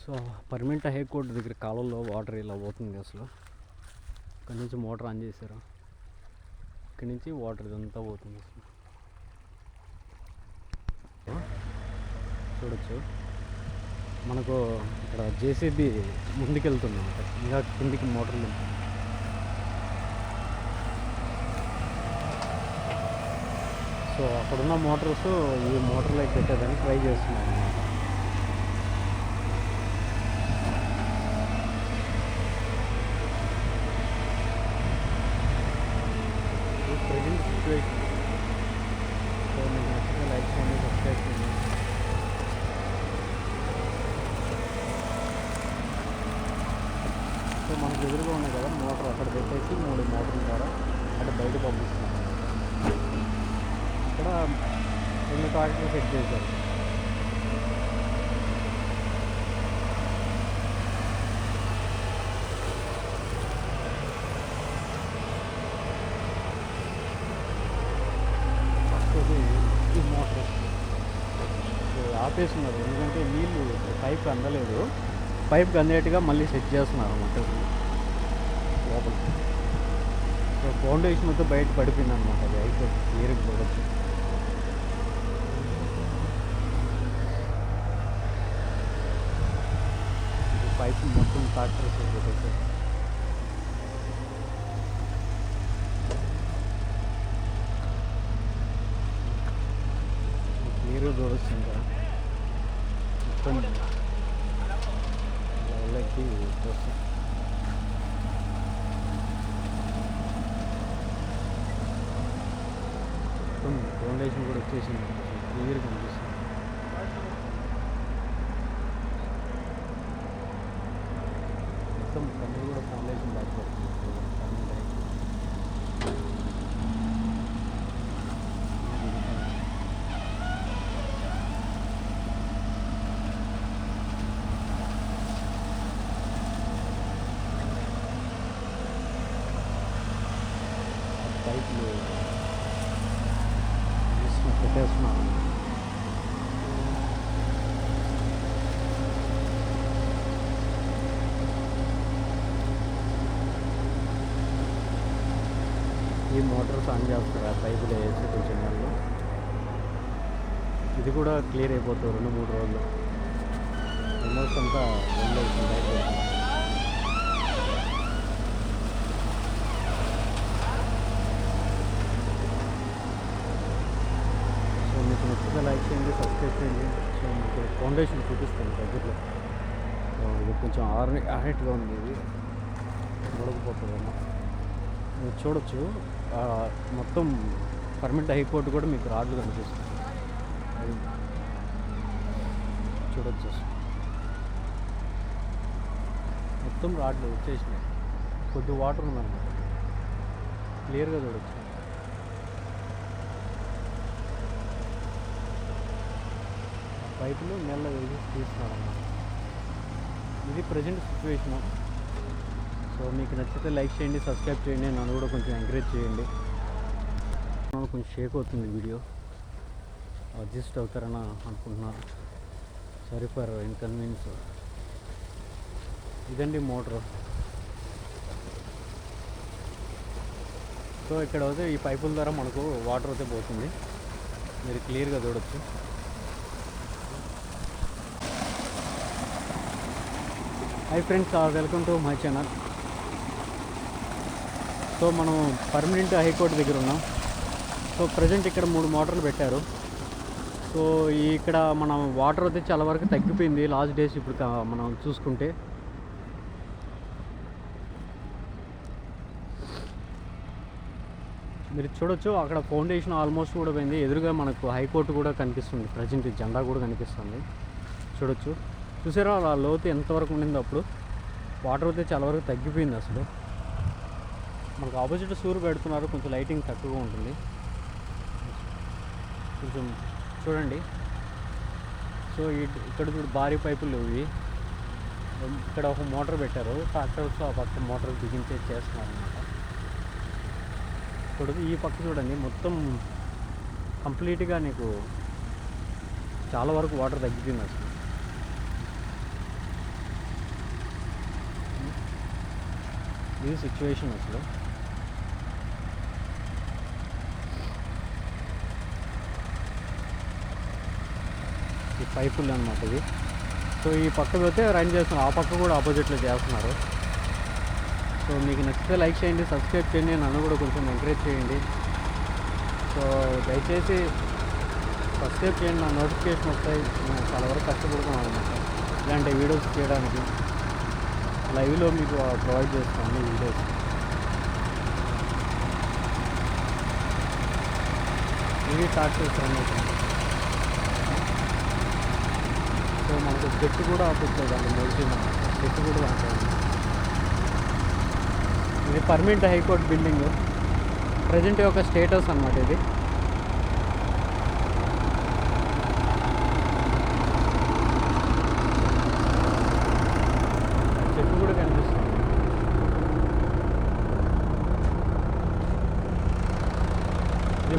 So permanent high court దగ్గర కాలంలో water ఇలా పోతుంది అసలు. ఇక్కడ నుంచి మోటార్ ఆన్ చేశారు, ఇక్కడి నుంచి వాటర్ ఇదంతా పోతుంది అసలు. చూడొచ్చు మనకు ఇక్కడ జేసీబీ ముందుకెళ్తున్నాం, ఇంకా కిందికి మోటార్లు. సో అక్కడున్న మోటార్స్ ఈ మోటార్లోకి పెట్టేదానికి ట్రై చేస్తున్నారు అన్నమాట. Present situation. సో మీకు నచ్చితే లైక్ చేయండి, సబ్స్క్రైబ్ చేయండి. సో మనకు ఎదురుగా ఉన్నాయి కదా మోటార్, అక్కడ పెట్టేసి 3 మోటార్ల ద్వారా అక్కడ బయట పంపిస్తున్నాం. ఇక్కడ 2 ట్రాక్టర్లు సెట్ చేశారు. ఈ మోటార్ ఆపేస్తున్నారు, ఎందుకంటే నీళ్ళు పైప్ అందలేదు. పైప్కి అందేట్టుగా మళ్ళీ సెట్ చేస్తున్నారు అన్నమాట లోపల. సో ఫౌండేషన్ మొత్తం బయట పడిపోయింది అనమాట. అది అయితే క్లియర్గా చూడొచ్చు. పైప్ మొత్తం ట్రాక్టర్ సెట్ పెట్టేసారు. క్లియర్గా చూడొచ్చు. ఇంకా మొత్తం వాళ్ళకి వస్తుంది. మొత్తం ఫౌండేషన్ కూడా వచ్చేసింది, క్లియర్గా కనిపిస్తుంది. మొత్తం కన్నీ కూడా ఫౌండేషన్ బ్యాక్ పడుతుంది. పైపులు పెట్టేస్తున్నాను. ఈ మోటార్స్ ఆన్ చేస్తారు, ఆ పైపులు వేసి కొంచెం నెలలో. ఇది కూడా క్లియర్ అయిపోతుంది 2-3 రోజులు. ఆల్మోస్ట్ అంతా బంద్ అవుతుంది, అయిపోతుంది. సో మీకు నచ్చితే లైక్ చేయండి, సబ్స్క్రైబ్ చేయండి. సో మీకు ఫౌండేషన్ చూపిస్తాను దగ్గరలో. ఇది కొంచెం ఆరెట్గా ఉంది, ఇది ఉడకపోతుందమ్మా. మీరు చూడొచ్చు మొత్తం పర్మనెంట్ హైకోర్టు కూడా మీకు రాడ్లు కనిపిస్తుంది. అది చూడొచ్చు, మొత్తం రాడ్లు వచ్చేసినాయి. కొద్ది వాటర్ ఉందన్నమాట, క్లియర్గా చూడొచ్చు. పైపులు నెల వేసి తీస్తున్నారు అన్నమాట. ఇది ప్రజెంట్ సిచ్యువేషను. సో మీకు నచ్చితే లైక్ చేయండి, సబ్స్క్రైబ్ చేయండి, నన్ను కూడా కొంచెం ఎంకరేజ్ చేయండి. కొంచెం షేక్ అవుతుంది వీడియో, అడ్జస్ట్ అవుతారని అనుకుంటున్నాను. Sorry for inconvenience. ఇదండి మోటార్. సో ఇక్కడ అయితే ఈ పైపుల ద్వారా మనకు వాటర్ అయితే పోతుంది, మీరు క్లియర్గా చూడొచ్చు. Hi friends, welcome to my channel. So మనం పర్మనెంట్ హైకోర్టు దగ్గర ఉన్నాం. సో ప్రజెంట్ ఇక్కడ 3 మోటార్లు పెట్టారు. సో ఇక్కడ మనం వాటర్ అయితే చాలా వరకు తగ్గిపోయింది లాస్ట్ డేస్. ఇప్పుడు మనం చూసుకుంటే మీరు చూడొచ్చు, అక్కడ ఫౌండేషన్ ఆల్మోస్ట్ కూడా పోయింది. ఎదురుగా మనకు హైకోర్టు కూడా కనిపిస్తుంది, ప్రజెంట్ జెండా కూడా కనిపిస్తుంది. చూడొచ్చు, చూసారా ఆ లోతు ఎంతవరకు ఉండింది. అప్పుడు వాటర్ అయితే చాలా వరకు తగ్గిపోయింది అసలు. మనకు ఆపోజిట్ సూర్ పెడుతున్నారు, కొంచెం లైటింగ్ తక్కువగా ఉంటుంది. కొంచెం చూడండి. సో ఇక్కడ చూడు, భారీ పైపులు ఇవి. ఇక్కడ ఒక మోటార్ పెట్టారు, ట్రాక్టర్స్ ఆ పక్క మోటార్ బిగించే చేస్తున్నారు అన్నమాట. చూడండి ఈ పక్క చూడండి, మొత్తం కంప్లీట్గా నీకు చాలా వరకు వాటర్ తగ్గిపోయింది అసలు. ఇది సిచ్యువేషన్ అసలు. ఈ పైపులు అనమాట ఇది. సో ఈ పక్క పోతే రన్ చేస్తున్నారు, ఆ పక్క కూడా ఆపోజిట్లో చేస్తున్నారు. సో మీకు నచ్చితే లైక్ చేయండి, సబ్స్క్రైబ్ చేయండి, నన్ను కూడా కొంచెం ఎంకరేజ్ చేయండి. సో దయచేసి సబ్స్క్రైబ్ చేయండి, నా నోటిఫికేషన్ వస్తాయి. నేను చాలా వరకు కష్టపడుతున్నాను అనమాట ఇలాంటి వీడియోస్ చేయడానికి. లైవ్లో మీకు ప్రొవైడ్ చేస్తాను ఈ వీడియోస్. ఇవి ట్రాక్టర్స్ రన్ అవుతుంది. సో మనకు చెట్టు కూడా ఆపుతుంది అండి, మెడిసిన్ చెట్టు కూడా ఆపుతుంది. ఇది పర్మనెంట్ హైకోర్టు బిల్డింగ్, ప్రజెంట్ యొక్క స్టేటస్ అన్నమాట ఇది. చెట్టు కూడా కనిపిస్తుంది. ఇది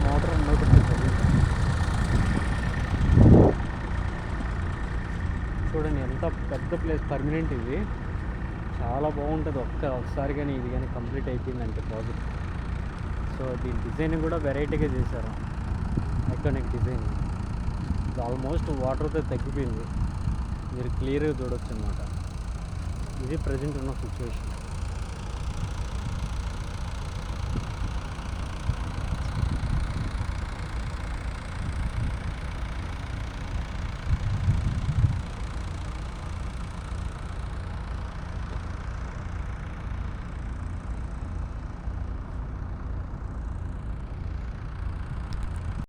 మోటార్ నోటిఫికేషన్ చూడండి, ఎంత పెద్ద ప్లేస్, పర్మనెంట్ ఇది. చాలా బాగుంటుంది ఒకసారి కానీ ఇది కానీ కంప్లీట్ అయిపోయిందంటే ప్రాజెక్ట్. సో దీని డిజైన్ కూడా వెరైటీగా చేశారు, ఐకానిక్ డిజైన్. ఇది ఆల్మోస్ట్ వాటర్తో తగ్గిపోయింది, మీరు క్లియర్గా చూడవచ్చు అనమాట. ఇది ప్రజెంట్ ఉన్న సిచ్యువేషన్.